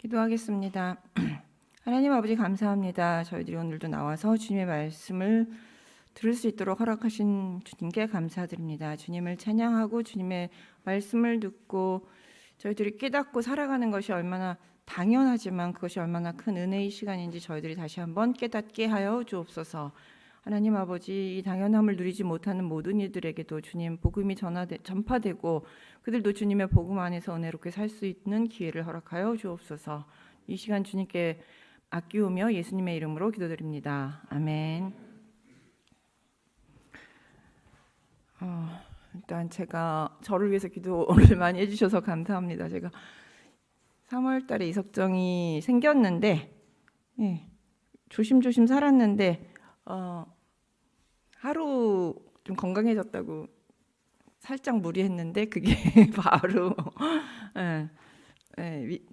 기도하겠습니다. 하나님 아버지 감사합니다. 저희들이 오늘도 나와서 주님의 말씀을 들을 수 있도록 허락하신 주님께 감사드립니다. 주님을 찬양하고 주님의 말씀을 듣고 저희들이 깨닫고 살아가는 것이 얼마나 당연하지만 그것이 얼마나 큰 은혜의 시간인지 저희들이 다시 한번 깨닫게 하여 주옵소서. 하나님 아버지, 이 당연함을 누리지 못하는 모든 이들에게도 주님 복음이 전파되고 그들도 주님의 복음 안에서 은혜롭게 살 수 있는 기회를 허락하여 주옵소서. 이 시간 주님께 아끼우며 예수님의 이름으로 기도드립니다. 아멘. 일단 제가 저를 위해서 기도를 많이 해주셔서 감사합니다. 제가 3월 달에 이석정이 생겼는데 조심조심 살았는데 하루 좀 건강해졌다고 살짝 무리했는데 그게 바로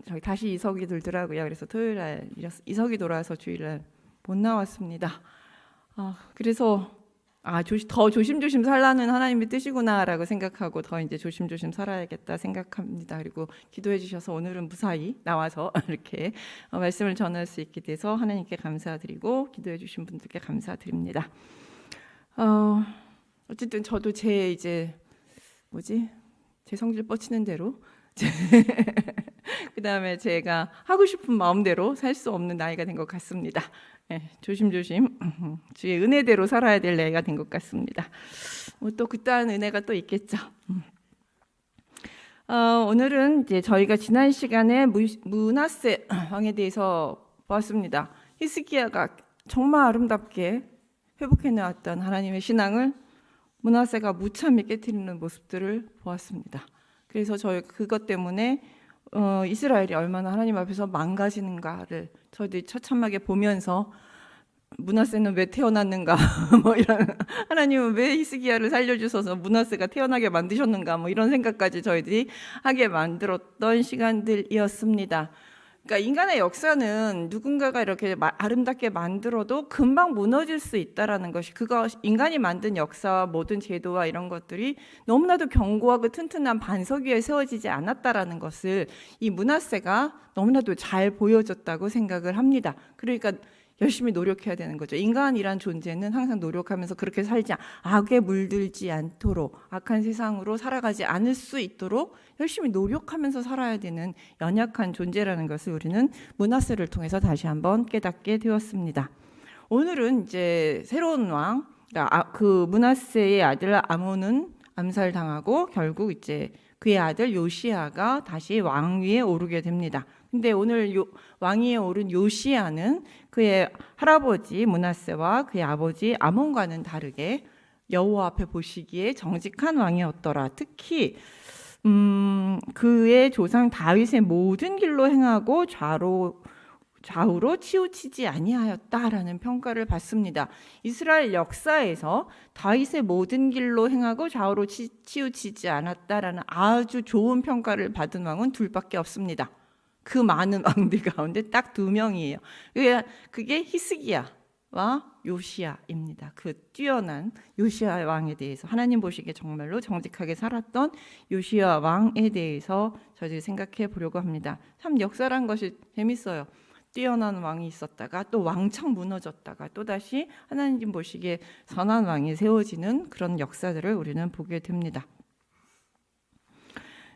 저기 다시 이석이 돌더라고요. 그래서 토요일날 이석이 돌아서 주일날 못 나왔습니다. 그래서 더 조심조심 살라는 하나님의 뜻이구나라고 생각하고 더 이제 조심조심 살아야겠다 생각합니다. 그리고 기도해 주셔서 오늘은 무사히 나와서 이렇게 말씀을 전할 수 있게 돼서 하나님께 감사드리고 기도해 주신 분들께 감사드립니다. 어쨌든 저도 제 성질 뻗치는 대로 그 다음에 제가 하고 싶은 마음대로 살 수 없는 나이가 된 것 같습니다. 조심조심 주의 은혜대로 살아야 될 나이가 된 것 같습니다. 또 그딴 은혜가 또 있겠죠. 오늘은 이제 저희가 지난 시간에 므낫세 왕에 대해서 보았습니다. 히스기야가 정말 아름답게 회복해 나왔던 하나님의 신앙을 므낫세가 무참히 깨트리는 모습들을 보았습니다. 그래서 저희 그것 때문에 이스라엘이 얼마나 하나님 앞에서 망가지는가를 저희들이 처참하게 보면서 므낫세는 왜 태어났는가 이런 하나님은 왜 히스기야를 살려주셔서 므낫세가 태어나게 만드셨는가 이런 생각까지 저희들이 하게 만들었던 시간들이었습니다. 그러니까 인간의 역사는 누군가가 이렇게 아름답게 만들어도 금방 무너질 수 있다라는 것이 인간이 만든 역사와 모든 제도와 이런 것들이 너무나도 견고하고 튼튼한 반석 위에 세워지지 않았다라는 것을 이 므낫세가 너무나도 잘 보여줬다고 생각을 합니다. 그러니까 열심히 노력해야 되는 거죠. 인간이란 존재는 항상 노력하면서 그렇게 살지 악에 물들지 않도록 악한 세상으로 살아가지 않을 수 있도록 열심히 노력하면서 살아야 되는 연약한 존재라는 것을 우리는 므낫세를 통해서 다시 한번 깨닫게 되었습니다. 오늘은 이제 새로운 왕, 그 므낫세의 아들 아몬은 암살당하고 결국 이제 그의 아들 요시야가 다시 왕위에 오르게 됩니다. 근데 오늘 왕위에 오른 요시야는 그의 할아버지 므낫세와 그의 아버지 아몬과는 다르게 여호와 앞에 보시기에 정직한 왕이었더라. 특히 그의 조상 다윗의 모든 길로 행하고 좌우로 치우치지 아니하였다라는 평가를 받습니다. 이스라엘 역사에서 다윗의 모든 길로 행하고 좌우로 치우치지 않았다라는 아주 좋은 평가를 받은 왕은 둘밖에 없습니다. 그 많은 왕들 가운데 딱 2명이에요. 그게 히스기야와 요시야입니다. 그 뛰어난 요시야 왕에 대해서 하나님 보시기에 정말로 정직하게 살았던 요시야 왕에 대해서 저희들이 생각해 보려고 합니다. 참 역사란 것이 재밌어요. 뛰어난 왕이 있었다가 또 왕창 무너졌다가 또다시 하나님 보시기에 선한 왕이 세워지는 그런 역사들을 우리는 보게 됩니다.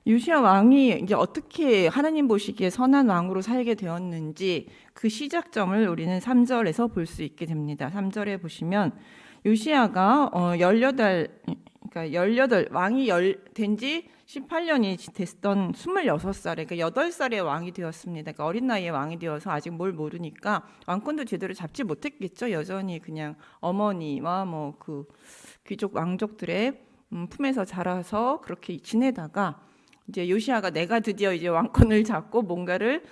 요시야 왕이 이제 어떻게 하나님 보시기에 선한 왕으로 살게 되었는지 그 시작점을 우리는 3절에서 볼 수 있게 됩니다. 3절에 보시면 요시야가 18 왕이 된 지 18년이 됐던 26살에 그러니까 8살에 왕이 되었습니다. 그러니까 어린 나이에 왕이 되어서 아직 뭘 모르니까 왕권도 제대로 잡지 못했겠죠. 여전히 그냥 어머니와 그 귀족 왕족들의 품에서 자라서 그렇게 지내다가 이제 요시야가 내가 드디어 이제 왕권을 잡고 뭔가를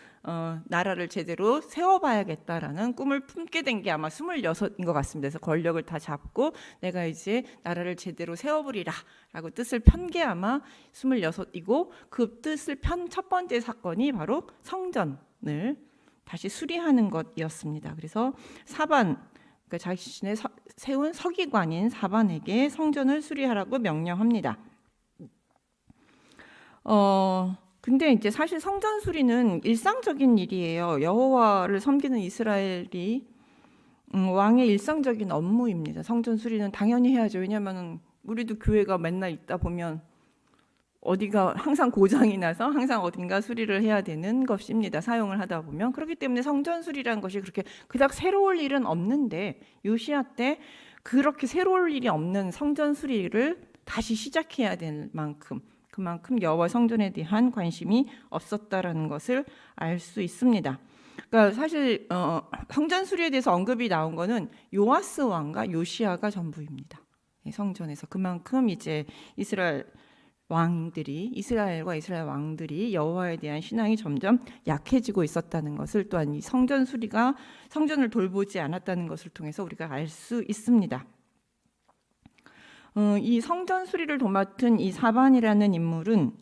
나라를 제대로 세워봐야겠다라는 꿈을 품게 된 게 아마 26인 것 같습니다. 그래서 권력을 다 잡고 내가 이제 나라를 제대로 세워보리라 라고 뜻을 편 게 아마 26이고 그 뜻을 편 첫 번째 사건이 바로 성전을 다시 수리하는 것이었습니다. 그래서 사반, 그러니까 자신의 세운 서기관인 사반에게 성전을 수리하라고 명령합니다. 근데 이제 사실 성전 수리는 일상적인 일이에요. 여호와를 섬기는 이스라엘이 왕의 일상적인 업무입니다. 성전 수리는 당연히 해야죠. 왜냐하면 우리도 교회가 맨날 있다 보면 어디가 항상 고장이 나서 항상 어딘가 수리를 해야 되는 것입니다. 사용을 하다 보면. 그렇기 때문에 성전 수리라는 것이 그렇게 그닥 새로울 일은 없는데 요시야 때 그렇게 새로울 일이 없는 성전 수리를 다시 시작해야 될 만큼 그만큼 여호와 성전에 대한 관심이 없었다라는 것을 알 수 있습니다. 그러니까 사실 성전 수리에 대해서 언급이 나온 거는 요아스 왕과 요시야가 전부입니다. 성전에서 그만큼 이제 이스라엘과 이스라엘 왕들이 여호와에 대한 신앙이 점점 약해지고 있었다는 것을 또한 이 성전 수리가 성전을 돌보지 않았다는 것을 통해서 우리가 알 수 있습니다. 이 성전 수리를 도맡은 이 사반이라는 인물은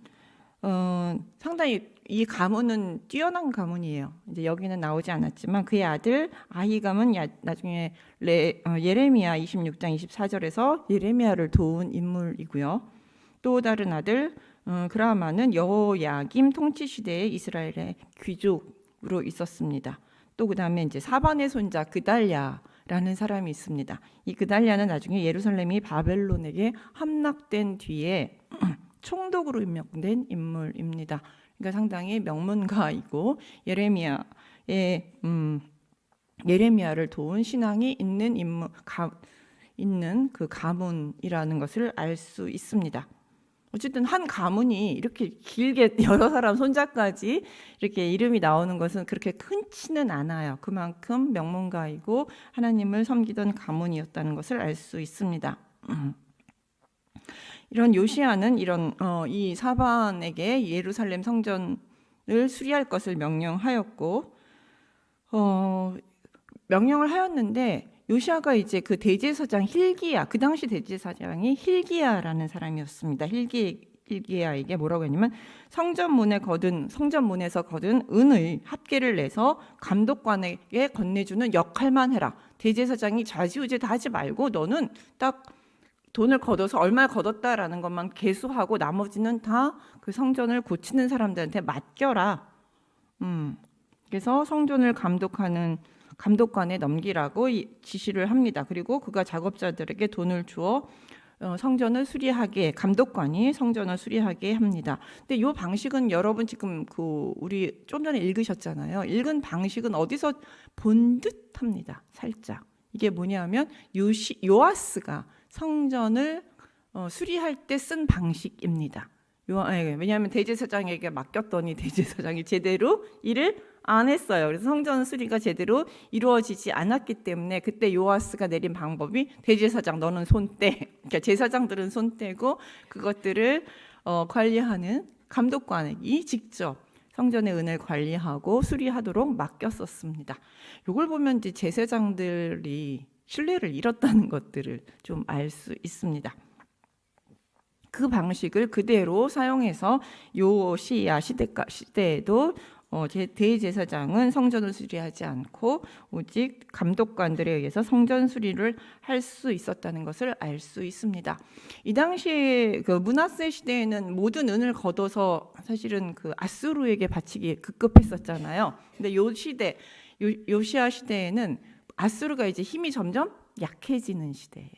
상당히 이 가문은 뛰어난 가문이에요. 이제 여기는 나오지 않았지만 그의 아들 아히감은 나중에 예레미야 26장 24절에서 예레미야를 도운 인물이고요. 또 다른 아들 그라마는 여호야김 통치 시대에 이스라엘의 귀족으로 있었습니다. 또 그다음에 이제 사반의 손자 그달랴라는 사람이 있습니다. 이 그달랴는 나중에 예루살렘이 바벨론에게 함락된 뒤에 총독으로 임명된 인물입니다. 그러니까 상당히 명문가이고 예레미야를 도운 신앙이 있는 있는 그 가문이라는 것을 알 수 있습니다. 어쨌든 한 가문이 이렇게 길게 여러 사람 손자까지 이렇게 이름이 나오는 것은 그렇게 흔치는 않아요. 그만큼 명문가이고 하나님을 섬기던 가문이었다는 것을 알 수 있습니다. 이런 요시야는 이 사반에게 예루살렘 성전을 수리할 것을 명령하였고 명령을 하였는데 요시야가 이제 그 대제사장 hil기야, 그 당시 대제사장이 hil기야라는 사람이었습니다. hil기야에게 뭐라고 했냐면 성전문에서 거둔 은의 합계를 내서 감독관에게 건네주는 역할만 해라. 대제사장이 좌지우지 다 하지 말고 너는 딱 돈을 걷어서 얼마 걷었다라는 것만 계수하고 나머지는 다 그 성전을 고치는 사람들한테 맡겨라. 그래서 성전을 감독관에 넘기라고 지시를 합니다. 그리고 그가 작업자들에게 돈을 주어 성전을 수리하게, 감독관이 성전을 수리하게 합니다. 근데 이 방식은 여러분 지금 우리 좀 전에 읽으셨잖아요. 읽은 방식은 어디서 본 듯합니다. 살짝. 이게 뭐냐면 요아스가 성전을 수리할 때 쓴 방식입니다. 왜냐하면 대제사장에게 맡겼더니 대제사장이 제대로 일을 안 했어요. 그래서 성전 수리가 제대로 이루어지지 않았기 때문에 그때 요아스가 내린 방법이 대제사장 너는 손 떼. 그러니까 제사장들은 손 떼고 그것들을 관리하는 감독관이 직접 성전의 은을 관리하고 수리하도록 맡겼었습니다. 이걸 보면 이제 제사장들이 신뢰를 잃었다는 것들을 좀 알 수 있습니다. 그 방식을 그대로 사용해서 요시야 시대에도 대제사장은 성전을 수리하지 않고 오직 감독관들에 의해서 성전 수리를 할 수 있었다는 것을 알 수 있습니다. 이 당시에 그 므낫세 시대에는 모든 은을 걷어서 사실은 그 아수르에게 바치기 급급했었잖아요. 근데 요시야 시대에는 아수르가 이제 힘이 점점 약해지는 시대예요.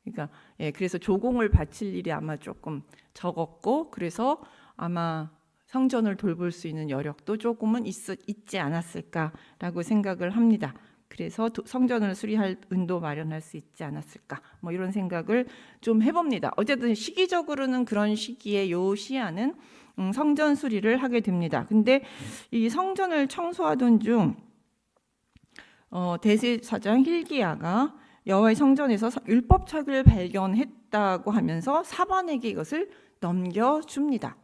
그러니까 그래서 조공을 바칠 일이 아마 조금 적었고 그래서 아마 성전을 돌볼 수 있는 여력도 조금은 있지 않았을까라고 생각을 합니다. 그래서 성전을 수리할 은도 마련할 수 있지 않았을까 뭐 이런 생각을 좀 해봅니다. 어쨌든 시기적으로는 그런 시기에 요시야는 성전 수리를 하게 됩니다. 근데 이 성전을 청소하던 중 대제사장 hil기야가 여호와의 성전에서 율법책을 발견했다고 하면서 사반에게 이것을 넘겨줍니다.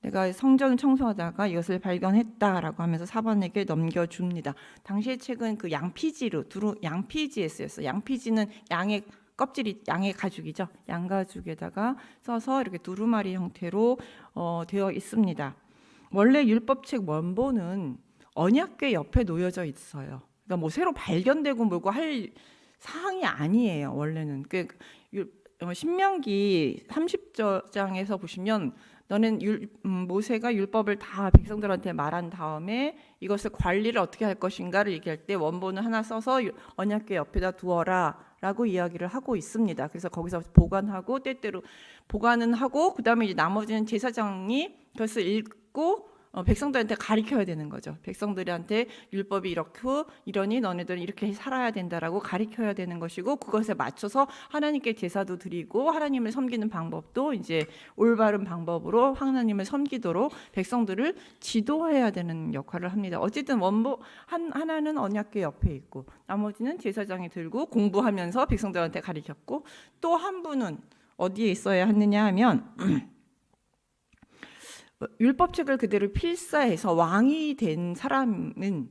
내가 성전을 청소하다가 이것을 발견했다라고 하면서 사반에게 넘겨줍니다. 당시의 책은 그 양피지로 양피지에 쓰였어요. 양피지는 양의 껍질이 양의 가죽이죠. 양가죽에다가 써서 이렇게 두루마리 형태로 되어 있습니다. 원래 율법책 원본은 언약궤 옆에 놓여져 있어요. 그러니까 뭐 새로 발견되고 뭐고 할 사항이 아니에요. 원래는 신명기 30장에서 보시면 너는 모세가 율법을 다 백성들한테 말한 다음에 이것을 관리를 어떻게 할 것인가를 얘기할 때 원본을 하나 써서 언약궤 옆에다 두어라 라고 이야기를 하고 있습니다. 그래서 거기서 보관하고 때때로 보관은 하고 그다음에 이제 나머지는 제사장이 그것을 읽고 백성들한테 가르쳐야 되는 거죠. 백성들한테 율법이 이렇고 이러니 너네들은 이렇게 살아야 된다라고 가르쳐야 되는 것이고 그것에 맞춰서 하나님께 제사도 드리고 하나님을 섬기는 방법도 이제 올바른 방법으로 하나님을 섬기도록 백성들을 지도해야 되는 역할을 합니다. 어쨌든 하나는 언약궤 옆에 있고 나머지는 제사장이 들고 공부하면서 백성들한테 가르쳤고 또 한 분은 어디에 있어야 하느냐 하면 율법책을 그대로 필사해서 왕이 된 사람은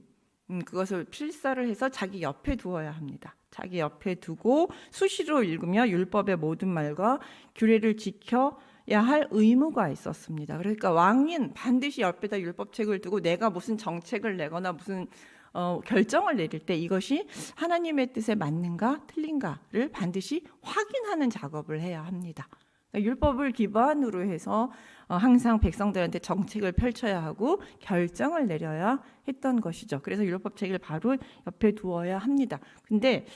그것을 필사를 해서 자기 옆에 두어야 합니다. 자기 옆에 두고 수시로 읽으며 율법의 모든 말과 규례를 지켜야 할 의무가 있었습니다. 그러니까 왕인 반드시 옆에다 율법책을 두고 내가 무슨 정책을 내거나 무슨 결정을 내릴 때 이것이 하나님의 뜻에 맞는가 틀린가를 반드시 확인하는 작업을 해야 합니다. 율법을 기반으로 해서 항상 백성들한테 정책을 펼쳐야 하고 결정을 내려야 했던 것이죠. 그래서 율법책을 바로 옆에 두어야 합니다. 근데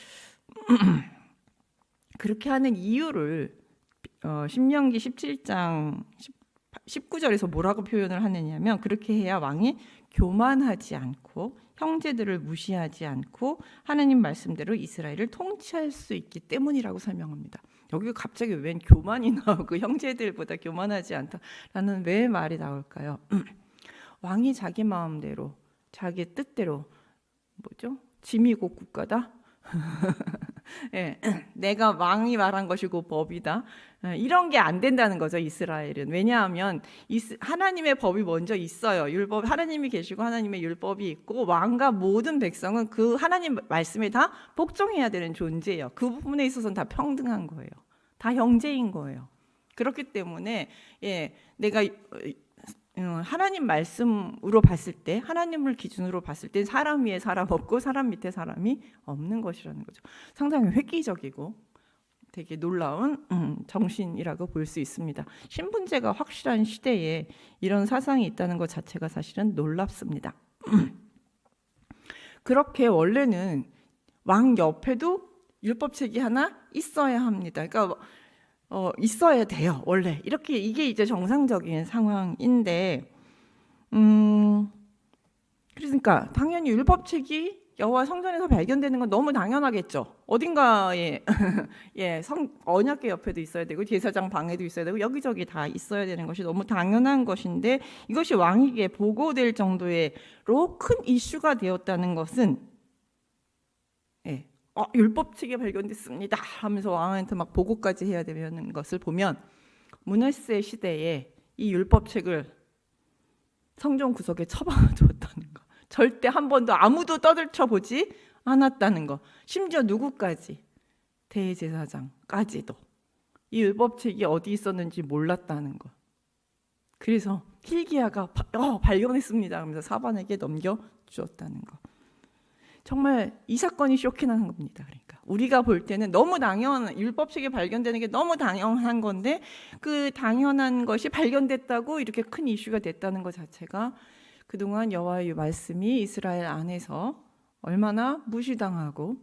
그렇게 하는 이유를 신명기 17장 19절에서 뭐라고 표현을 하느냐면 그렇게 해야 왕이 교만하지 않고 형제들을 무시하지 않고 하나님 말씀대로 이스라엘을 통치할 수 있기 때문이라고 설명합니다. 여기 갑자기 웬 교만이 나오고 형제들보다 교만하지 않다라는 왜 말이 나올까요? 왕이 자기 마음대로 자기 뜻대로 짐이고 국가다? 예, 내가 왕이 말한 것이고 법이다. 이런 게 안 된다는 거죠, 이스라엘은. 왜냐하면 하나님의 법이 먼저 있어요. 율법, 하나님이 계시고 하나님의 율법이 있고 왕과 모든 백성은 그 하나님 말씀에 다 복종해야 되는 존재예요. 그 부분에 있어서는 다 평등한 거예요. 다 형제인 거예요. 그렇기 때문에 내가 하나님 말씀으로 봤을 때 하나님을 기준으로 봤을 때 사람 위에 사람 없고 사람 밑에 사람이 없는 것이라는 거죠. 상당히 획기적이고 되게 놀라운 정신이라고 볼 수 있습니다. 신분제가 확실한 시대에 이런 사상이 있다는 것 자체가 사실은 놀랍습니다. 그렇게 원래는 왕 옆에도 율법책이 하나 있어야 합니다. 그러니까 있어야 돼요. 원래 이렇게 이게 이제 정상적인 상황인데, 그러니까 당연히 율법책이 여호와 성전에서 발견되는 건 너무 당연하겠죠. 어딘가에 언약궤 옆에도 있어야 되고 제사장 방에도 있어야 되고 여기저기 다 있어야 되는 것이 너무 당연한 것인데 이것이 왕에게 보고될 정도로 큰 이슈가 되었다는 것은 율법책이 발견됐습니다 하면서 왕한테 막 보고까지 해야 되는 것을 보면 므낫세 시대에 이 율법책을 성전 구석에 처박아 두었다는 거, 절대 한 번도 아무도 떠들쳐 보지 않았다는 거, 심지어 누구까지 대제사장까지도 이 율법책이 어디 있었는지 몰랐다는 거. 그래서 hil기야가 발견했습니다 하면서 사반에게 넘겨주었다는 거. 정말 이 사건이 쇼킹한 겁니다. 그러니까 우리가 볼 때는 너무 당연한 율법책이 발견되는 게 너무 당연한 건데 그 당연한 것이 발견됐다고 이렇게 큰 이슈가 됐다는 것 자체가 그동안 여호와의 말씀이 이스라엘 안에서 얼마나 무시당하고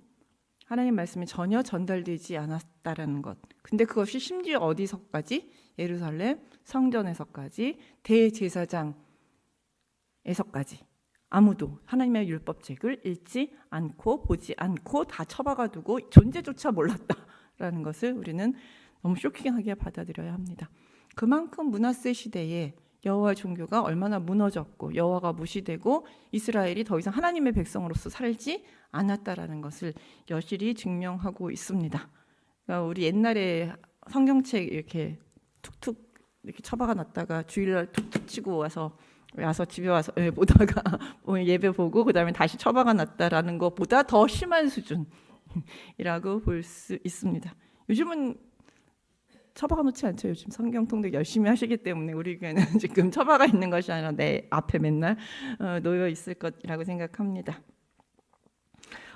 하나님 말씀이 전혀 전달되지 않았다라는 것. 근데 그것이 심지어 어디서까지? 예루살렘 성전에서까지 대제사장에서까지 아무도 하나님의 율법책을 읽지 않고 보지 않고 다 처박아 두고 존재조차 몰랐다라는 것을 우리는 너무 쇼킹하게 받아들여야 합니다. 그만큼 므낫세 시대에 여호와 종교가 얼마나 무너졌고 여호와가 무시되고 이스라엘이 더 이상 하나님의 백성으로서 살지 않았다라는 것을 여실히 증명하고 있습니다. 그러니까 우리 옛날에 성경책 이렇게 툭툭 이렇게 처박아 놨다가 주일날 툭툭 치고 와서 집에 와서 보다가 예배 보고 그다음에 다시 처박아 놨다라는 것보다 더 심한 수준이라고 볼 수 있습니다. 요즘은 처박아 놓지 않죠. 요즘 성경 통독 열심히 하시기 때문에 우리 교회는 지금 처박아 있는 것이 아니라 내 앞에 맨날 놓여 있을 것이라고 생각합니다.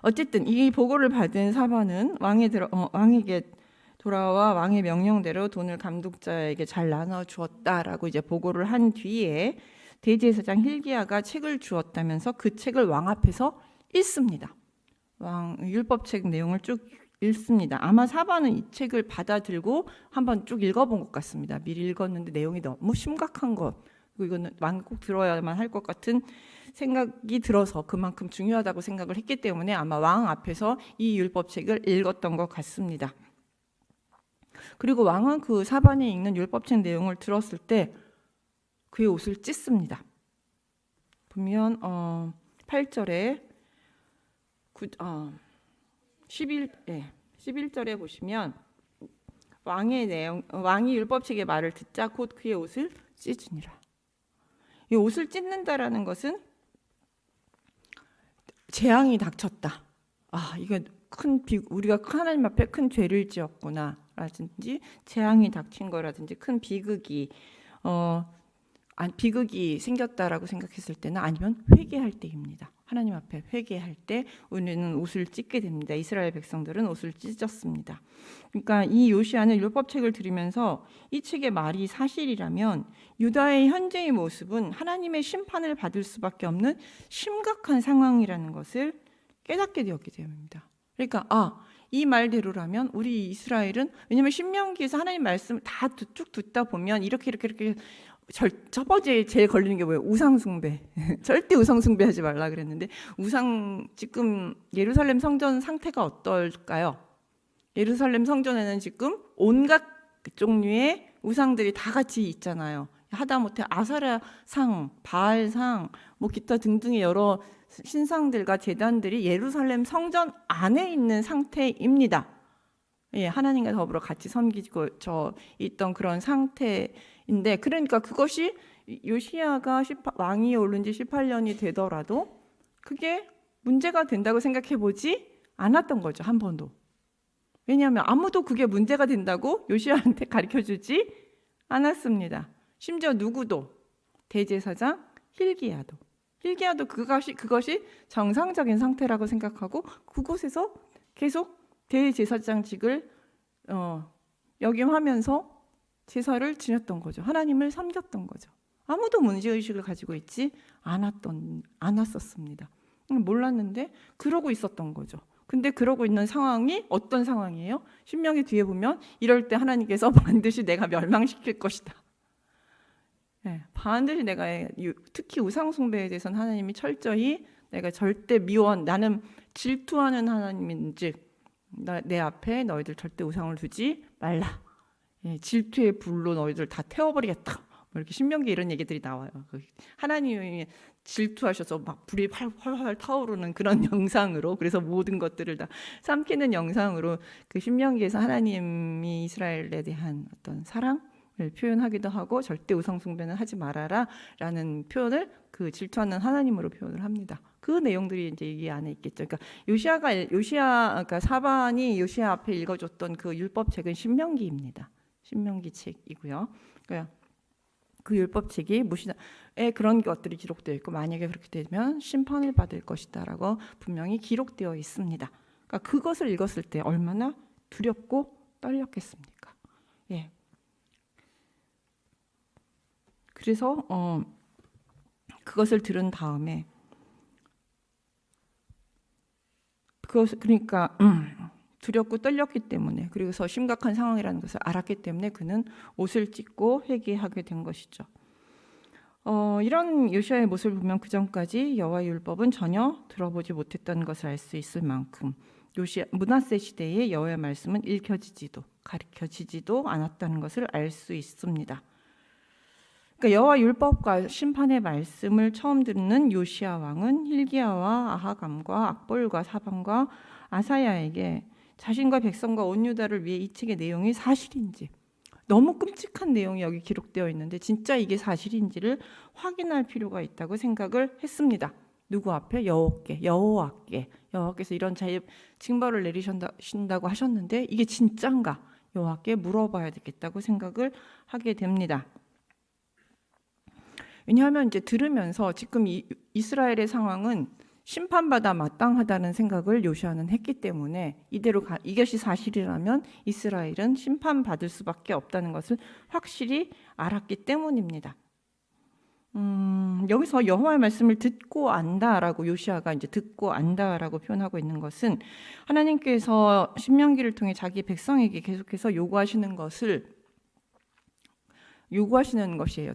어쨌든 이 보고를 받은 사반은 왕에게 돌아와 왕의 명령대로 돈을 감독자에게 잘 나눠 주었다라고 이제 보고를 한 뒤에 대제사장 hil기야가 책을 주었다면서 그 책을 왕 앞에서 읽습니다. 왕 율법책 내용을 쭉 읽습니다. 아마 사반은 이 책을 받아들고 한번 쭉 읽어본 것 같습니다. 미리 읽었는데 내용이 너무 심각한 것, 그리고 이거는 왕이 꼭 들어야만 할 것 같은 생각이 들어서 그만큼 중요하다고 생각을 했기 때문에 아마 왕 앞에서 이 율법책을 읽었던 것 같습니다. 그리고 왕은 그 사반이 읽는 율법책 내용을 들었을 때 그의 옷을 찢습니다. 보면 8절에 11절에 보시면 왕이 율법책의 말을 듣자 곧 그의 옷을 찢으니라. 이 옷을 찢는다라는 것은 재앙이 닥쳤다. 이거 우리가 하나님 앞에 큰 죄를 지었구나라든지 재앙이 닥친 거라든지 큰 비극이 생겼다라고 생각했을 때는 아니면 회개할 때입니다. 하나님 앞에 회개할 때 우리는 옷을 찢게 됩니다. 이스라엘 백성들은 옷을 찢었습니다. 그러니까 이 요시야는 율법책을 들으면서 이 책의 말이 사실이라면 유다의 현재의 모습은 하나님의 심판을 받을 수밖에 없는 심각한 상황이라는 것을 깨닫게 되었기 때문입니다. 그러니까 이 말대로라면 우리 이스라엘은, 왜냐하면 신명기에서 하나님 말씀을 다 쭉 듣다 보면 이렇게 첫 번째 제일 걸리는 게 뭐예요? 우상숭배. 절대 우상숭배하지 말라 그랬는데 지금 예루살렘 성전 상태가 어떨까요? 예루살렘 성전에는 지금 온갖 종류의 우상들이 다 같이 있잖아요. 하다못해 아사라상, 바알상, 기타 등등의 여러 신상들과 제단들이 예루살렘 성전 안에 있는 상태입니다. 하나님과 더불어 같이 섬기고 있던 그런 상태인데, 그러니까 그것이 요시야가 왕이 오른 지 18년이 되더라도 그게 문제가 된다고 생각해 보지 않았던 거죠. 한 번도. 왜냐하면 아무도 그게 문제가 된다고 요시야한테 가르쳐주지 않았습니다. 심지어 누구도, 대제사장 hil기야도 그것이 정상적인 상태라고 생각하고 그곳에서 계속 대제사장직을 역임하면서 제사를 지냈던 거죠. 하나님을 섬겼던 거죠. 아무도 문제의식을 가지고 있지 않았었습니다. 몰랐는데 그러고 있었던 거죠. 근데 그러고 있는 상황이 어떤 상황이에요? 신명기 뒤에 보면 이럴 때 하나님께서 반드시 내가 멸망시킬 것이다. 반드시 내가, 특히 우상숭배에 대해서는 하나님이 철저히 내가 절대 나는 질투하는 하나님인즉 내 앞에 너희들 절대 우상을 두지 말라. 질투의 불로 너희들 다 태워버리겠다. 이렇게 신명기 이런 얘기들이 나와요. 하나님이 질투하셔서 막 불이 활활 타오르는 그런 영상으로, 그래서 모든 것들을 다 삼키는 영상으로 그 신명기에서 하나님이 이스라엘에 대한 어떤 사랑을 표현하기도 하고 절대 우상숭배는 하지 말아라 라는 표현을 그 질투하는 하나님으로 표현을 합니다. 그 내용들이 이제 이 안에 있겠죠. 그러니까 그러니까 사반이 요시야 앞에 읽어줬던 그 율법책은 신명기입니다. 신명기 책이고요. 그러니까 그 율법책이 무신에 그런 것들이 기록되어 있고 만약에 그렇게 되면 심판을 받을 것이다라고 분명히 기록되어 있습니다. 그러니까 그것을 읽었을 때 얼마나 두렵고 떨렸겠습니까? 그래서 그것을 들은 다음에 그러니까 두렵고 떨렸기 때문에, 그리고서 심각한 상황이라는 것을 알았기 때문에 그는 옷을 찢고 회개하게 된 것이죠. 이런 요시야의 모습을 보면 그 전까지 여호와의 율법은 전혀 들어보지 못했던 것을 알 수 있을 만큼 므낫세 시대의 여호와의 말씀은 읽혀지지도 가르쳐지지도 않았다는 것을 알 수 있습니다. 그러니까 여호와 율법과 심판의 말씀을 처음 듣는 요시야 왕은 hil기야와 아하감과 악볼과 사반과 아사야에게 자신과 백성과 온 유다를 위해 이 책의 내용이 사실인지, 너무 끔찍한 내용이 여기 기록되어 있는데 진짜 이게 사실인지를 확인할 필요가 있다고 생각을 했습니다. 누구 앞에? 여호와께서 이런 징벌을 내리신다고 하셨는데 이게 진짠가? 여호와께 물어봐야 되겠다고 생각을 하게 됩니다. 왜냐하면 이제 들으면서 지금 이스라엘의 상황은 심판받아 마땅하다는 생각을 요시아는 했기 때문에 이것이 사실이라면 이스라엘은 심판받을 수밖에 없다는 것을 확실히 알았기 때문입니다. 여기서 여호와의 말씀을 듣고 안다라고 요시아가 이제 듣고 안다라고 표현하고 있는 것은 하나님께서 신명기를 통해 자기 백성에게 계속해서 요구하시는 것이에요.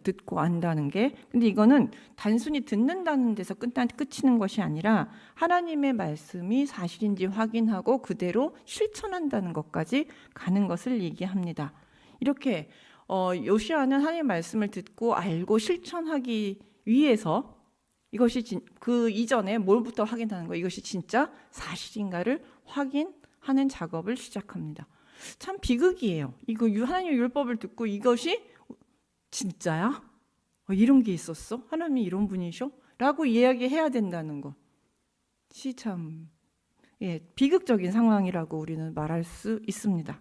듣고 안다는 게. 근데 이거는 단순히 듣는다는 데서 끝이는 것이 아니라 하나님의 말씀이 사실인지 확인하고 그대로 실천한다는 것까지 가는 것을 얘기합니다. 이렇게 요시아는 하나님의 말씀을 듣고 알고 실천하기 위해서 이것이 그 이전에 뭘부터 확인하는 거예요? 이것이 진짜 사실인가를 확인하는 작업을 시작합니다. 참 비극이에요. 이거 하나님의 율법을 듣고 이것이 진짜야? 이런 게 있었어? 하나님이 이런 분이셔? 라고 이야기해야 된다는 것이 참 비극적인 상황이라고 우리는 말할 수 있습니다.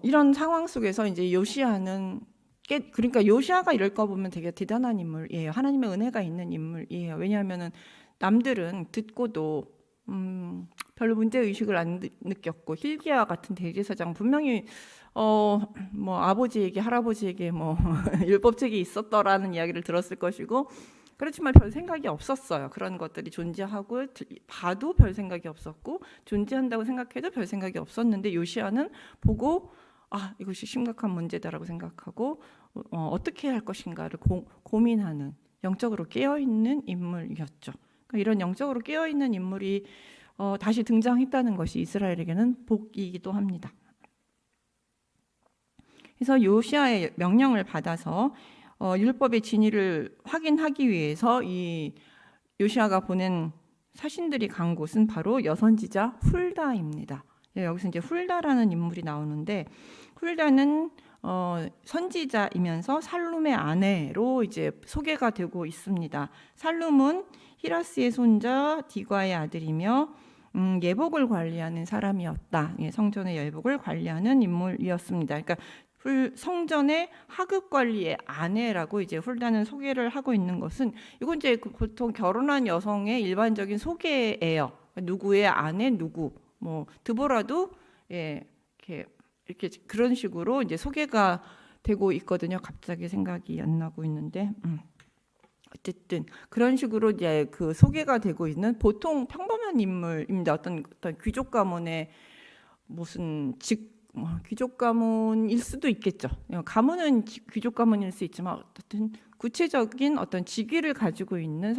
이런 상황 속에서 이제 요시아는 그러니까 요시아가 이럴 거 보면 되게 대단한 인물이에요. 하나님의 은혜가 있는 인물이에요. 왜냐하면은 남들은 듣고도 별로 문제 의식을 안 느꼈고 hilkiah 같은 대제사장 분명히 뭐 아버지에게 할아버지에게 뭐 율법책이 있었더라는 이야기를 들었을 것이고 그렇지만 별 생각이 없었어요. 그런 것들이 존재하고 봐도 별 생각이 없었고 존재한다고 생각해도 별 생각이 없었는데 요시아는 보고 이것이 심각한 문제다라고 생각하고 어떻게 할 것인가를 고민하는 영적으로 깨어있는 인물이었죠. 그러니까 이런 영적으로 깨어있는 인물이 다시 등장했다는 것이 이스라엘에게는 복이기도 합니다. 그래서 요시아의 명령을 받아서 율법의 진위를 확인하기 위해서 이 요시아가 보낸 사신들이 간 곳은 바로 여선지자 훌다입니다. 여기서 이제 훌다라는 인물이 나오는데 훌다는 선지자이면서 살룸의 아내로 이제 소개가 되고 있습니다. 살룸은 히라스의 손자 디과의 아들이며 예복을 관리하는 사람이었다. 성전의 예복을 관리하는 인물이었습니다. 그러니까 성전의 하급 관리의 아내라고 이제 훌다는 소개를 하고 있는 것은 이건 이제 보통 결혼한 여성의 일반적인 소개예요. 누구의 아내 누구 뭐 드보라도 이렇게 그런 식으로 이제 소개가 되고 있거든요. 갑자기 생각이 안 나고 있는데 어쨌든 그런 식으로 이제 그 소개가 되고 있는 보통 평범한 인물입니다. 어떤 귀족 가문의 무슨 귀족 가문일 수도 있겠죠. 가문은 귀족 가문일 수 있지만 어쨌든 구체적인 어떤 직위를 가지고 있는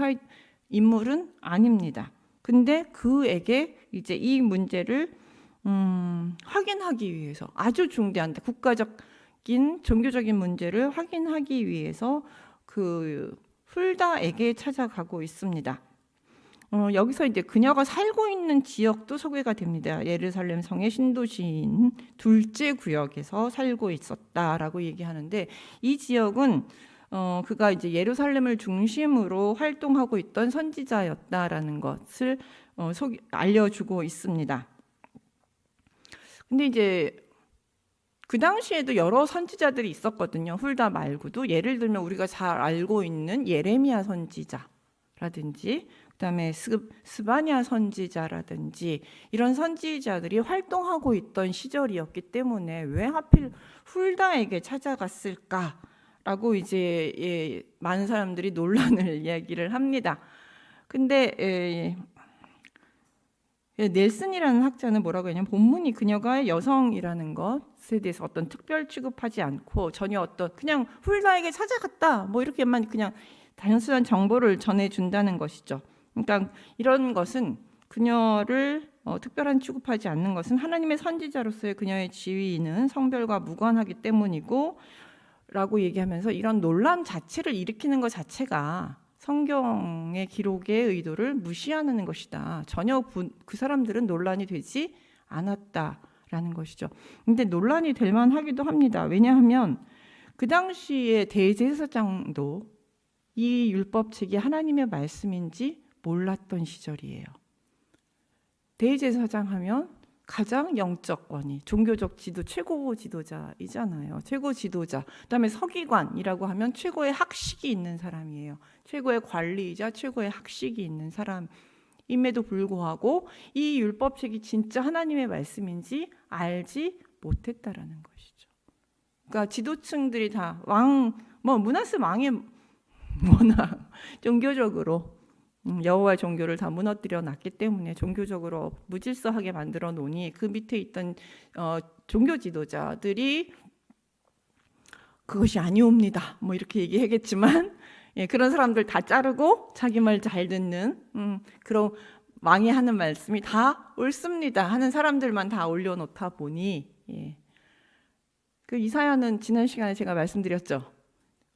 인물은 아닙니다. 근데 그에게 이제 이 문제를 확인하기 위해서 아주 중대한 국가적인 종교적인 문제를 확인하기 위해서 그 훌다에게 찾아가고 있습니다. 여기서 이제 그녀가 살고 있는 지역도 소개가 됩니다. 예루살렘 성의 신도시인 둘째 구역에서 살고 있었다라고 얘기하는데 이 지역은 그가 이제 예루살렘을 중심으로 활동하고 있던 선지자였다라는 것을 알려주고 있습니다. 근데 이제 그 당시에도 여러 선지자들이 있었거든요. 훌다 말고도 예를 들면 우리가 잘 알고 있는 예레미야 선지자라든지 그다음에 스바냐 선지자라든지 이런 선지자들이 활동하고 있던 시절이었기 때문에 왜 하필 훌다에게 찾아갔을까라고 이제 많은 사람들이 논란을 이야기를 합니다. 근데 넬슨이라는 학자는 뭐라고 했냐면 본문이 그녀가 여성이라는 것에 대해서 어떤 특별 취급하지 않고 전혀 그냥 훌다에게 찾아갔다 뭐 이렇게만 그냥 단순한 정보를 전해준다는 것이죠. 그러니까 이런 것은 그녀를 특별한 취급하지 않는 것은 하나님의 선지자로서의 그녀의 지위는 성별과 무관하기 때문이고 라고 얘기하면서 이런 논란 자체를 일으키는 것 자체가 성경의 기록의 의도를 무시하는 것이다. 전혀 그 사람들은 논란이 되지 않았다라는 것이죠. 근데 논란이 될 만하기도 합니다. 왜냐하면 그 당시에 대제사장도 이 율법책이 하나님의 말씀인지 몰랐던 시절이에요. 대제사장 하면 가장 영적 권위, 종교적 지도 최고 지도자이잖아요. 최고 지도자. 그다음에 서기관이라고 하면 최고의 학식이 있는 사람이에요. 최고의 관리이자 최고의 학식이 있는 사람임에도 불구하고 이 율법책이 진짜 하나님의 말씀인지 알지 못했다라는 것이죠. 그러니까 지도층들이 다 므낫세 왕의 워낙 종교적으로 여호와의 종교를 다 무너뜨려 놨기 때문에 종교적으로 무질서하게 만들어 놓으니 그 밑에 있던 종교 지도자들이 그것이 아니옵니다. 뭐 이렇게 얘기하겠지만 그런 사람들 다 자르고 자기 말 잘 듣는 그런 왕이 하는 말씀이 다 옳습니다 하는 사람들만 다 올려놓다 보니 그 이사야는 지난 시간에 제가 말씀드렸죠.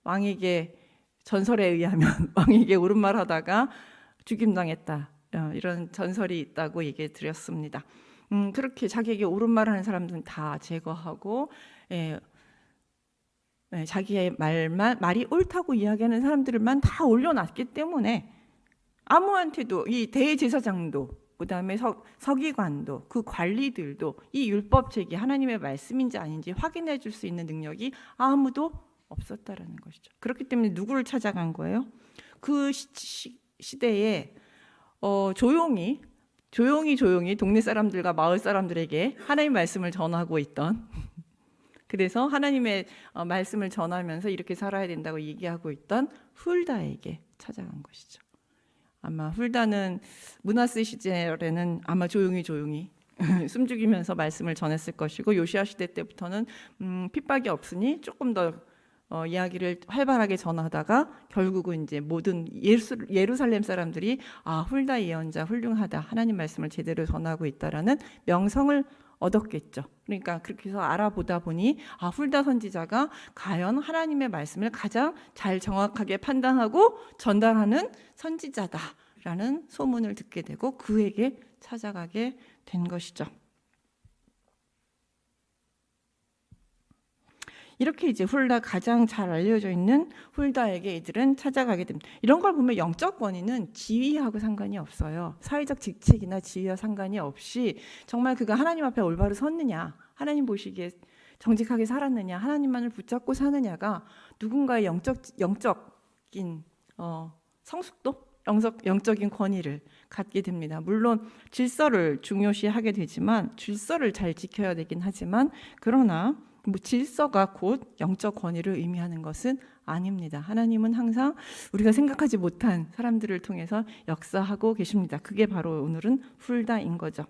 왕에게 전설에 의하면 왕에게 옳은 말 하다가 죽임당했다. 이런 전설이 있다고 얘기해 드렸습니다. 그렇게 자기에게 옳은 말 하는 사람들은 다 제거하고 자기의 말이 옳다고 이야기하는 사람들만 다 올려놨기 때문에 아무한테도 이 대제사장도 그다음에 서기관도 그 관리들도 이 율법책이 하나님의 말씀인지 아닌지 확인해 줄 수 있는 능력이 아무도 없었다라는 것이죠. 그렇기 때문에 누구를 찾아간 거예요? 그 시대에 조용히 동네 사람들과 마을 사람들에게 하나님의 말씀을 전하고 있던 그래서 하나님의 말씀을 전하면서 이렇게 살아야 된다고 얘기하고 있던 훌다에게 찾아간 것이죠. 아마 훌다는 므낫세 시절에는 아마 조용히 숨죽이면서 말씀을 전했을 것이고 요시야 시대 때부터는 핍박이 없으니 조금 더 이야기를 활발하게 전하다가 결국은 이제 모든 예루살렘 사람들이 훌다 예언자 훌륭하다, 하나님 말씀을 제대로 전하고 있다라는 명성을 얻었겠죠. 그러니까 그렇게 해서 알아보다 보니 훌다 선지자가 과연 하나님의 말씀을 가장 잘 정확하게 판단하고 전달하는 선지자다라는 소문을 듣게 되고 그에게 찾아가게 된 것이죠. 이렇게 이제 훌다 가장 잘 알려져 있는 훌다에게 이들은 찾아가게 됩니다. 이런 걸 보면 영적 권위는 지위하고 상관이 없어요. 사회적 직책이나 지위와 상관이 없이 정말 그가 하나님 앞에 올바로 섰느냐, 하나님 보시기에 정직하게 살았느냐, 하나님만을 붙잡고 사느냐가 누군가의 영적인 성숙도, 영적인 권위를 갖게 됩니다. 물론 질서를 중요시하게 되지만 질서를 잘 지켜야 되긴 하지만 그러나 질서가 곧 영적 권위를 의미하는 것은 아닙니다. 하나님은 항상 우리가 생각하지 못한 사람들을 통해서 역사하고 계십니다. 그게 바로 오늘은 훌다인 거죠.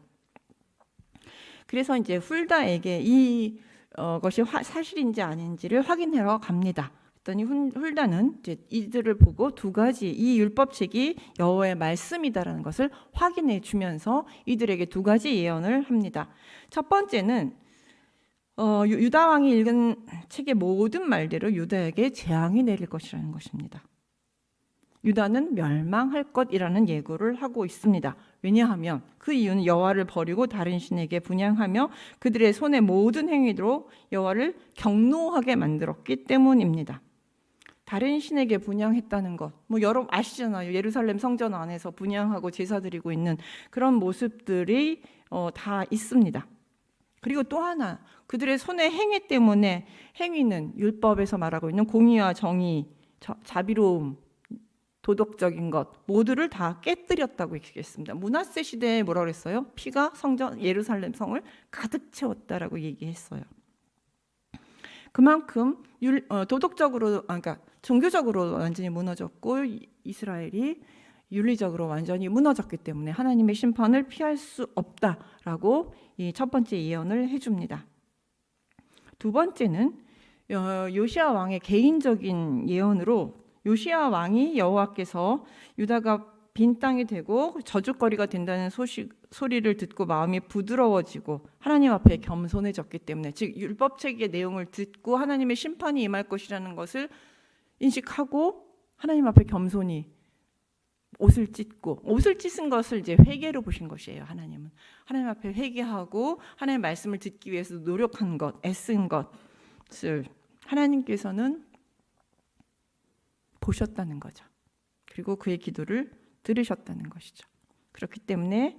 그래서 이제 훌다에게 이것이 사실인지 아닌지를 확인하러 갑니다. 그랬더니 훌다는 이제 이들을 보고 두 가지 이 율법책이 여호와의 말씀이다라는 것을 확인해 주면서 이들에게 두 가지 예언을 합니다. 첫 번째는 유다 왕이 읽은 책의 모든 말대로 유다에게 재앙이 내릴 것이라는 것입니다. 유다는 멸망할 것이라는 예고를 하고 있습니다. 왜냐하면 그 이유는 여호와를 버리고 다른 신에게 분향하며 그들의 손의 모든 행위로 여호와를 경노하게 만들었기 때문입니다. 다른 신에게 분향했다는 것, 여러분 아시잖아요. 예루살렘 성전 안에서 분향하고 제사 드리고 있는 그런 모습들이 다 있습니다. 그리고 또 하나, 그들의 손의 행위 때문에 행위는 율법에서 말하고 있는 공의와 정의, 자비로움, 도덕적인 것 모두를 다 깨뜨렸다고 얘기했습니다. 므낫세 시대에 뭐라 그랬어요? 피가 성전 예루살렘 성을 가득 채웠다라고 얘기했어요. 그만큼 도덕적으로, 그러니까 종교적으로 완전히 무너졌고 이스라엘이 윤리적으로 완전히 무너졌기 때문에 하나님의 심판을 피할 수 없다라고 이 첫 번째 예언을 해줍니다. 두 번째는 요시야 왕의 개인적인 예언으로 요시야 왕이 여호와께서 유다가 빈 땅이 되고 저주거리가 된다는 소리를 듣고 마음이 부드러워지고 하나님 앞에 겸손해졌기 때문에, 즉 율법책의 내용을 듣고 하나님의 심판이 임할 것이라는 것을 인식하고 하나님 앞에 겸손히 옷을 찢은 것을 이제 회개로 보신 것이에요. 하나님은 하나님 앞에 회개하고 하나님의 말씀을 듣기 위해서 노력한 것, 애쓴 것을 하나님께서는 보셨다는 거죠. 그리고 그의 기도를 들으셨다는 것이죠. 그렇기 때문에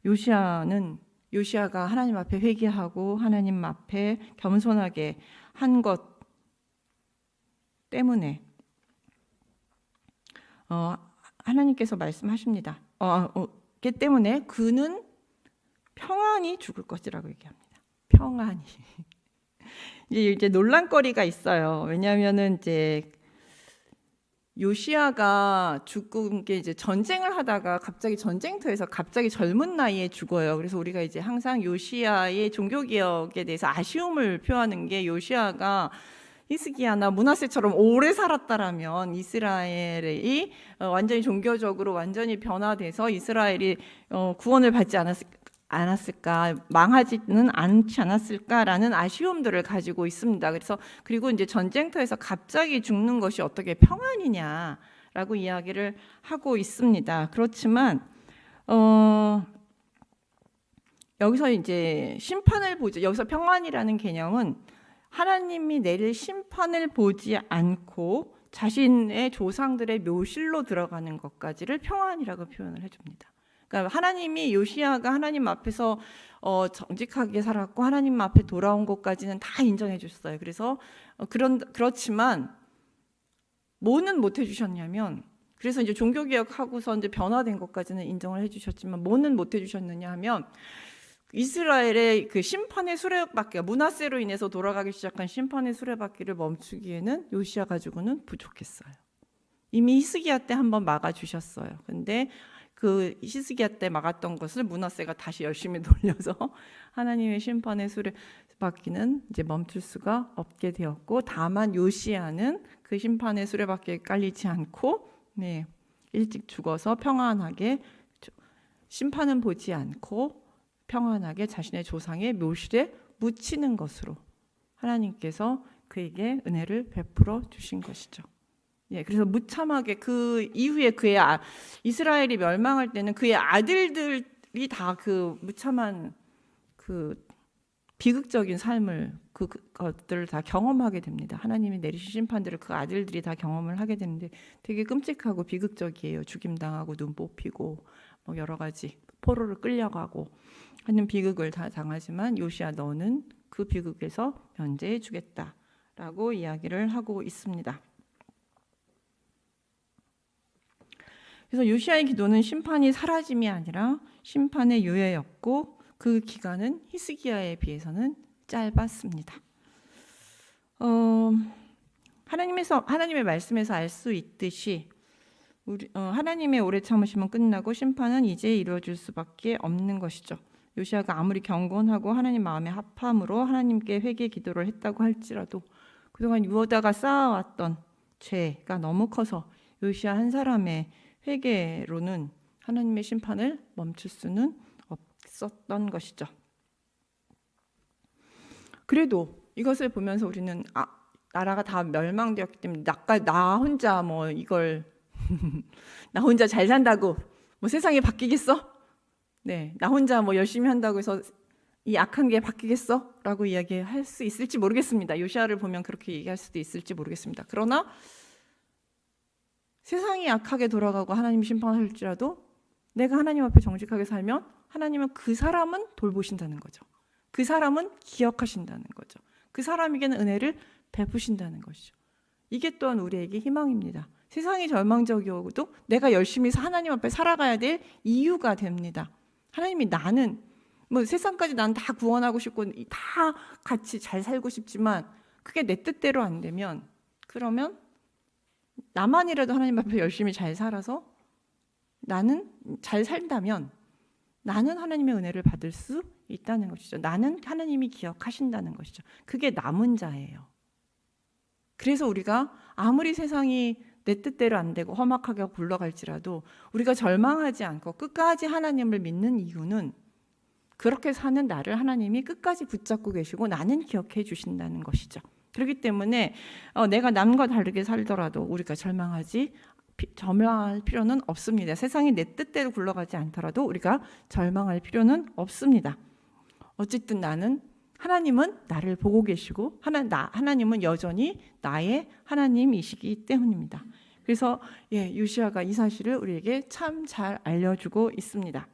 요시야가 하나님 앞에 회개하고 하나님 앞에 겸손하게 한 것 때문에 하나님께서 말씀하십니다. 그 때문에 그는 평안히 죽을 것이라고 얘기합니다. 평안히. 이제 논란거리가 있어요. 왜냐하면은 이제 요시야가 죽은 게 이제 전쟁을 하다가 갑자기 전쟁터에서 갑자기 젊은 나이에 죽어요. 그래서 우리가 이제 항상 요시야의 종교개혁에 대해서 아쉬움을 표하는 게 요시야가 히스기야나 므낫세처럼 오래 살았다라면 이스라엘이 완전히 종교적으로 완전히 변화돼서 이스라엘이 구원을 받지 않았을까, 망하지는 않지 않았을까라는 아쉬움들을 가지고 있습니다. 그리고 이제 전쟁터에서 갑자기 죽는 것이 어떻게 평안이냐라고 이야기를 하고 있습니다. 그렇지만 여기서 이제 심판을 보죠. 여기서 평안이라는 개념은 하나님이 내릴 심판을 보지 않고 자신의 조상들의 묘실로 들어가는 것까지를 평안이라고 표현을 해줍니다. 그러니까 하나님이 요시야가 하나님 앞에서 정직하게 살았고 하나님 앞에 돌아온 것까지는 다 인정해 주셨어요. 그래서 그렇지만 뭐는 못 해주셨냐면, 그래서 이제 종교개혁하고서 이제 변화된 것까지는 인정을 해주셨지만 뭐는 못 해주셨느냐 하면 이스라엘의 그 심판의 수레바퀴가 므낫세로 인해서 돌아가기 시작한 심판의 수레바퀴를 멈추기에는 요시야 가지고는 부족했어요. 이미 히스기야 때 한번 막아주셨어요. 근데 그 히스기야 때 막았던 것을 므낫세가 다시 열심히 돌려서 하나님의 심판의 수레바퀴는 이제 멈출 수가 없게 되었고, 다만 요시야는 그 심판의 수레바퀴에 깔리지 않고 일찍 죽어서 평안하게, 심판은 보지 않고 평안하게 자신의 조상의 묘실에 묻히는 것으로 하나님께서 그에게 은혜를 베풀어 주신 것이죠. 그래서 무참하게 그 이후에 이스라엘이 멸망할 때는 그의 아들들이 다 그 무참한 그 비극적인 삶을 그것들을 다 경험하게 됩니다. 하나님이 내리신 심판들을 그 아들들이 다 경험을 하게 되는데 되게 끔찍하고 비극적이에요. 죽임 당하고 눈 뽑히고 뭐 여러 가지 포로를 끌려가고 하는 비극을 다 당하지만 요시야 너는 그 비극에서 면제해 주겠다라고 이야기를 하고 있습니다. 그래서 요시야의 기도는 심판이 사라짐이 아니라 심판의 유예였고 그 기간은 히스기야에 비해서는 짧았습니다. 하나님의 말씀에서 알 수 있듯이 하나님의 오래 참으심은 끝나고 심판은 이제 이루어질 수밖에 없는 것이죠. 요시야가 아무리 경건하고 하나님 마음에 합함으로 하나님께 회개 기도를 했다고 할지라도 그동안 유다가 쌓아왔던 죄가 너무 커서 요시야 한 사람의 회개로는 하나님의 심판을 멈출 수는 없었던 것이죠. 그래도 이것을 보면서 우리는 나라가 다 멸망되었기 때문에 나 혼자 뭐 이걸 나 혼자 잘 산다고 뭐 세상이 바뀌겠어? 나 혼자 뭐 열심히 한다고 해서 이 악한 게 바뀌겠어? 라고 이야기할 수 있을지 모르겠습니다. 요시야를 보면 그렇게 얘기할 수도 있을지 모르겠습니다. 그러나 세상이 악하게 돌아가고 하나님이 심판할지라도 내가 하나님 앞에 정직하게 살면 하나님은 그 사람은 돌보신다는 거죠. 그 사람은 기억하신다는 거죠. 그 사람에게는 은혜를 베푸신다는 것이죠. 이게 또한 우리에게 희망입니다. 세상이 절망적이어도 내가 열심히 하나님 앞에 살아가야 될 이유가 됩니다. 하나님이 나는 뭐 세상까지 난 다 구원하고 싶고 다 같이 잘 살고 싶지만 그게 내 뜻대로 안 되면, 그러면 나만이라도 하나님 앞에 열심히 잘 살아서 나는 잘 살다면 나는 하나님의 은혜를 받을 수 있다는 것이죠. 나는 하나님이 기억하신다는 것이죠. 그게 남은 자예요. 그래서 우리가 아무리 세상이 내 뜻대로 안 되고 험악하게 굴러갈지라도 우리가 절망하지 않고 끝까지 하나님을 믿는 이유는 그렇게 사는 나를 하나님이 끝까지 붙잡고 계시고 나는 기억해 주신다는 것이죠. 그렇기 때문에 내가 남과 다르게 살더라도 우리가 절망할 필요는 없습니다. 세상이 내 뜻대로 굴러가지 않더라도 우리가 절망할 필요는 없습니다. 어쨌든 하나님은 나를 보고 계시고 하나님은 여전히 나의 하나님이시기 때문입니다. 그래서 요시야가 이 사실을 우리에게 참 잘 알려주고 있습니다.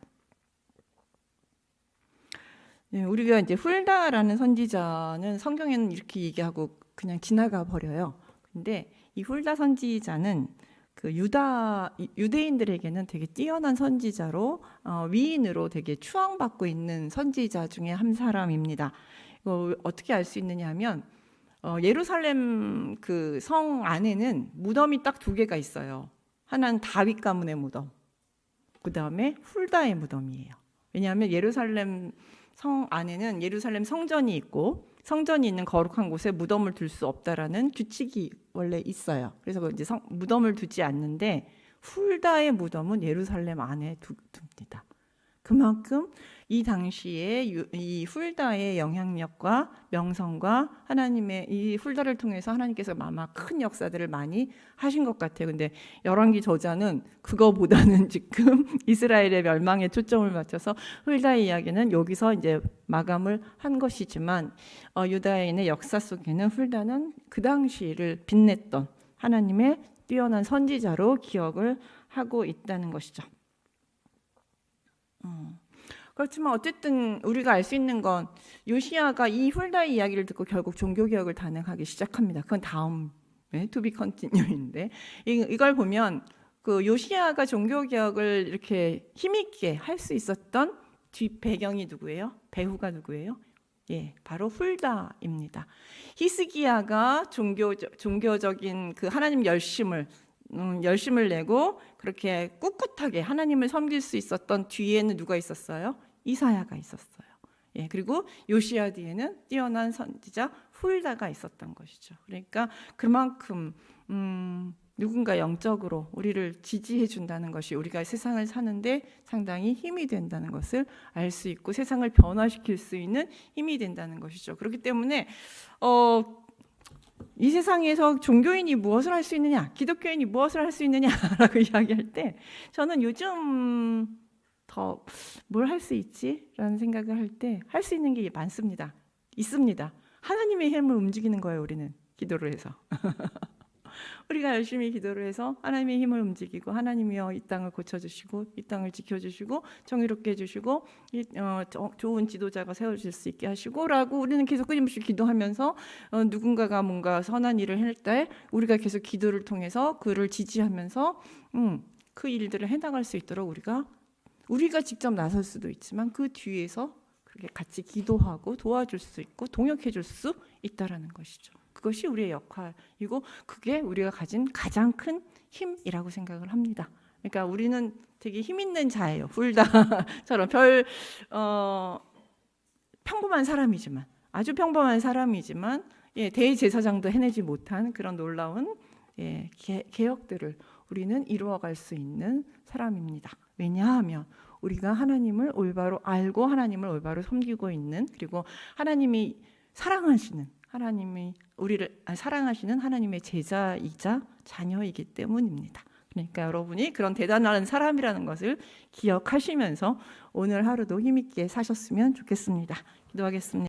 예, 우리가 이제 훌다라는 선지자는 성경에는 이렇게 얘기하고 그냥 지나가 버려요. 근데 이 훌다 선지자는 그 유대인들에게는 되게 뛰어난 선지자로 위인으로 되게 추앙받고 있는 선지자 중에 한 사람입니다. 이거 어떻게 알 수 있느냐 하면 예루살렘 그 성 안에는 무덤이 딱 두 개가 있어요. 하나는 다윗 가문의 무덤, 그 다음에 훌다의 무덤이에요. 왜냐하면 예루살렘 성 안에는 예루살렘 성전이 있고 성전이 있는 거룩한 곳에 무덤을 둘 수 없다라는 규칙이 원래 있어요. 그래서 이제 무덤을 두지 않는데 훌다의 무덤은 예루살렘 안에 둡니다. 그만큼 이 당시에 이 훌다의 영향력과 명성과 하나님의 이 훌다를 통해서 하나님께서 아마 큰 역사들을 많이 하신 것 같아요. 근데 열왕기 저자는 그거보다는 지금 이스라엘의 멸망에 초점을 맞춰서 훌다의 이야기는 여기서 이제 마감을 한 것이지만 유다인의 역사 속에는 훌다는 그 당시를 빛냈던 하나님의 뛰어난 선지자로 기억을 하고 있다는 것이죠. 그렇지만 어쨌든 우리가 알 수 있는 건 요시야가 이 훌다의 이야기를 듣고 결국 종교개혁을 단행하기 시작합니다. 그건 다음 to be continue인데 이걸 보면 그 요시야가 종교개혁을 이렇게 힘있게 할 수 있었던 뒷 배경이 누구예요? 배후가 누구예요? 예, 바로 훌다입니다. 히스기야가 종교적인 그 하나님 열심을 내고 그렇게 꿋꿋하게 하나님을 섬길 수 있었던 뒤에는 누가 있었어요? 이사야가 있었어요. 예, 그리고 요시야 뒤에는 뛰어난 선지자 훌다가 있었던 것이죠. 그러니까 그만큼 누군가 영적으로 우리를 지지해 준다는 것이 우리가 세상을 사는데 상당히 힘이 된다는 것을 알 수 있고 세상을 변화시킬 수 있는 힘이 된다는 것이죠. 그렇기 때문에 이 세상에서 종교인이 무엇을 할 수 있느냐, 기독교인이 무엇을 할 수 있느냐라고 이야기할 때 저는 요즘 더 뭘 할 수 있지? 라는 생각을 할 때 할 수 있는 게 많습니다. 있습니다. 하나님의 힘을 움직이는 거예요. 우리는 기도를 해서 우리가 열심히 기도를 해서 하나님의 힘을 움직이고 하나님이여 이 땅을 고쳐주시고 이 땅을 지켜주시고 정의롭게 해주시고 좋은 지도자가 세워질 수 있게 하시고 라고 우리는 계속 끊임없이 기도하면서 누군가가 뭔가 선한 일을 할 때 우리가 계속 기도를 통해서 그를 지지하면서 그 일들을 해나갈 수 있도록 우리가 직접 나설 수도 있지만 그 뒤에서 그렇게 같이 기도하고 도와줄 수 있고 동역해 줄 수 있다라는 것이죠. 그것이 우리의 역할이고 그게 우리가 가진 가장 큰 힘이라고 생각을 합니다. 그러니까 우리는 되게 힘 있는 자예요. 훌다처럼 평범한 사람이지만 아주 평범한 사람이지만 대제사장도 해내지 못한 그런 놀라운 개혁들을 우리는 이루어갈 수 있는 사람입니다. 왜냐하면 우리가 하나님을 올바로 알고 하나님을 올바로 섬기고 있는 그리고 하나님이 하나님이 우리를 사랑하시는 하나님의 제자이자 자녀이기 때문입니다. 그러니까 여러분이 그런 대단한 사람이라는 것을 기억하시면서 오늘 하루도 힘있게 사셨으면 좋겠습니다. 기도하겠습니다.